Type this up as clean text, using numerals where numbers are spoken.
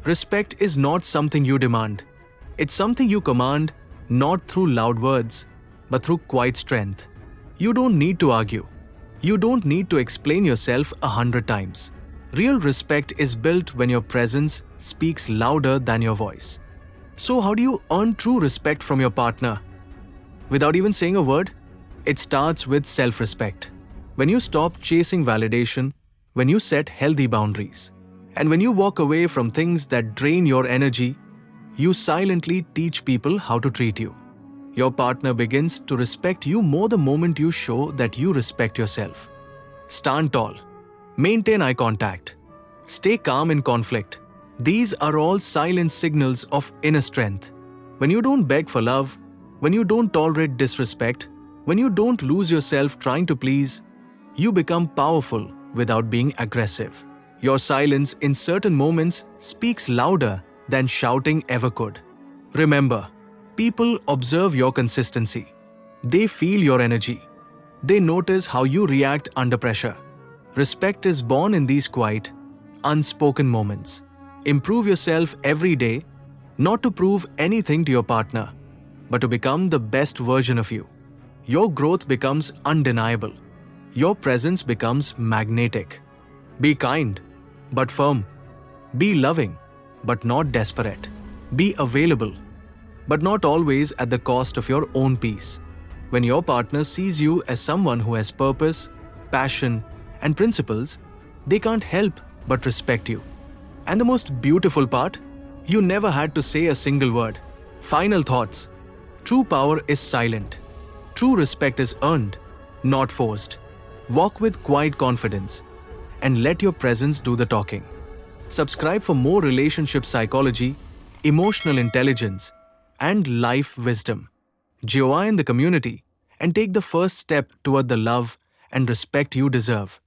Respect is not something you demand. It's something you command, not through loud words, but through quiet strength. You don't need to argue. You don't need to explain yourself 100 times. Real respect is built when your presence speaks louder than your voice. So how do you earn true respect from your partner? Without even saying a word, it starts with self-respect. When you stop chasing validation, when you set healthy boundaries, and when you walk away from things that drain your energy, you silently teach people how to treat you. Your partner begins to respect you more the moment you show that you respect yourself. Stand tall. Maintain eye contact. Stay calm in conflict. These are all silent signals of inner strength. When you don't beg for love, when you don't tolerate disrespect, when you don't lose yourself trying to please, you become powerful without being aggressive. Your silence in certain moments speaks louder than shouting ever could. Remember, people observe your consistency. They feel your energy. They notice how you react under pressure. Respect is born in these quiet, unspoken moments. Improve yourself every day, not to prove anything to your partner, but to become the best version of you. Your growth becomes undeniable. Your presence becomes magnetic. Be kind, but firm. Be loving, but not desperate. Be available, but not always at the cost of your own peace. When your partner sees you as someone who has purpose, passion, and principles, they can't help but respect you. And the most beautiful part, you never had to say a single word. Final thoughts. True power is silent. True respect is earned, not forced. Walk with quiet confidence and let your presence do the talking. Subscribe for more relationship psychology, emotional intelligence, and life wisdom. Join the community and take the first step toward the love and respect you deserve.